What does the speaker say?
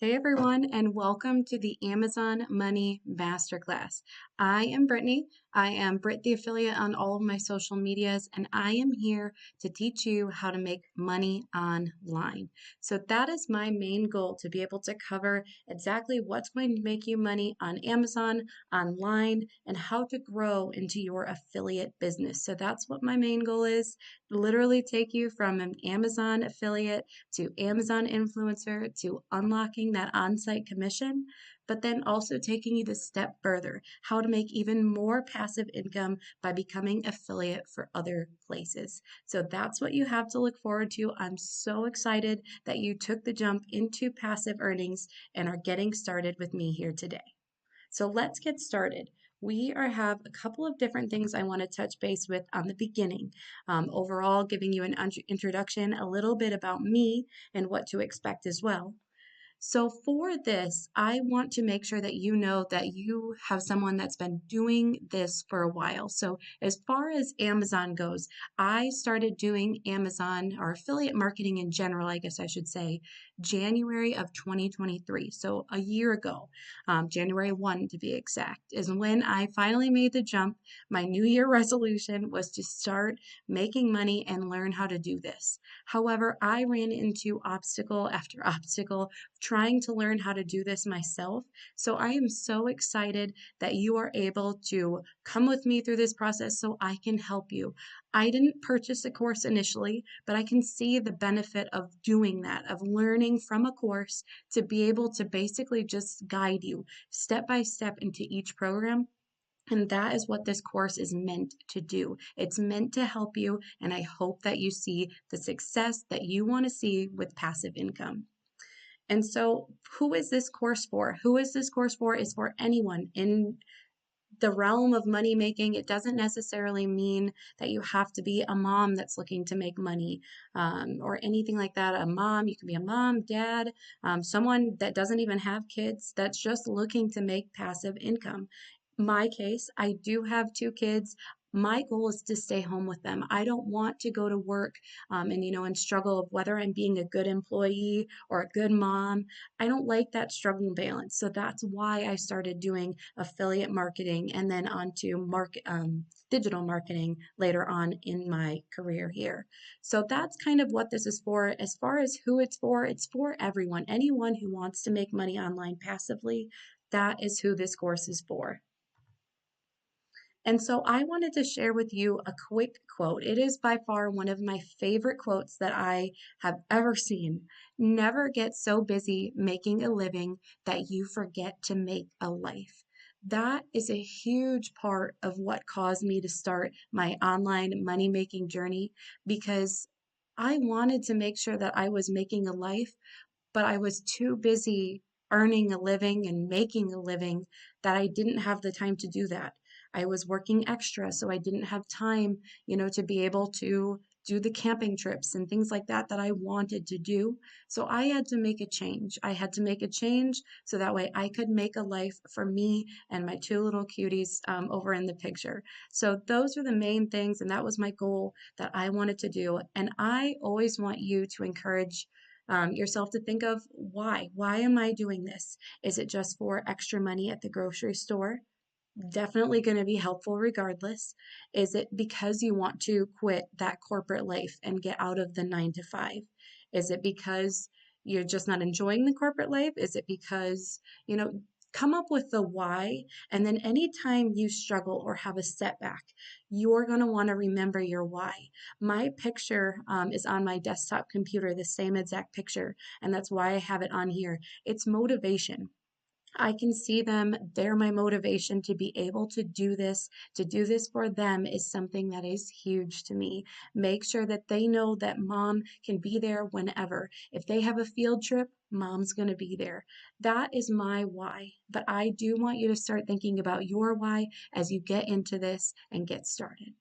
Hey everyone, and welcome to the Amazon Money Masterclass. I am Brittany. I am Britt the affiliate on all of my social medias, and I am here to teach you how to make money online. So that is my main goal, to be able to cover exactly what's going to make you money on Amazon, online, and how to grow into your affiliate business. So that's what my main goal is. Literally take you from an Amazon affiliate to Amazon influencer to unlocking that on-site commission, but then also taking you the step further, how to make even more passive income by becoming affiliate for other places. So that's what you have to look forward to. I'm so excited that you took the jump into passive earnings and are getting started with me here today. So let's get started. Have a couple of different things I want to touch base with on the beginning. Overall, giving you an introduction, a little bit about me and what to expect as well. So for this, I want to make sure that you know that you have someone that's been doing this for a while. So as far as Amazon goes, I started doing Amazon or affiliate marketing in general, I guess I should say, January of 2023. So a year ago, January 1 to be exact, is when I finally made the jump. My New Year resolution was to start making money and learn how to do this. However, I ran into obstacle after obstacle trying to learn how to do this myself. So I am so excited that you are able to come with me through this process so I can help you. I didn't purchase a course initially, but I can see the benefit of doing that, of learning from a course to be able to basically just guide you step by step into each program. And that is what this course is meant to do. It's meant to help you, and I hope that you see the success that you want to see with passive income. And so, who is this course for? Who is this course for? Is for anyone in the realm of money making. It doesn't necessarily mean that you have to be a mom that's looking to make money or anything like that. A mom, you can be a mom, dad, someone that doesn't even have kids that's just looking to make passive income. My case, I do have two kids. My goal is to stay home with them. I don't want to go to work and struggle of whether I'm being a good employee or a good mom. I don't like that struggle balance. So that's why I started doing affiliate marketing and then onto digital marketing later on in my career here. So that's kind of what this is for. As far as who it's for everyone. Anyone who wants to make money online passively, that is who this course is for. And so I wanted to share with you a quick quote. It is by far one of my favorite quotes that I have ever seen. Never get so busy making a living that you forget to make a life. That is a huge part of what caused me to start my online money making journey because I wanted to make sure that I was making a life, but I was too busy earning a living and making a living that I didn't have the time to do that. I was working extra, so I didn't have time, to be able to do the camping trips and things like that that I wanted to do. So I had to make a change. I had to make a change so that way I could make a life for me and my two little cuties over in the picture. So those are the main things, and that was my goal that I wanted to do. And I always want you to encourage yourself to think of why. Why am I doing this? Is it just for extra money at the grocery store? Definitely going to be helpful regardless. Is it because you want to quit that corporate life and get out of the 9 to 5? Is it because you're just not enjoying the corporate life? Is it because, come up with the why. And then anytime you struggle or have a setback, you're going to want to remember your why. My picture is on my desktop computer, the same exact picture. And that's why I have it on here. It's motivation. I can see them. They're my motivation to be able to do this. To do this for them is something that is huge to me. Make sure that they know that mom can be there whenever. If they have a field trip, mom's going to be there. That is my why. But I do want you to start thinking about your why as you get into this and get started.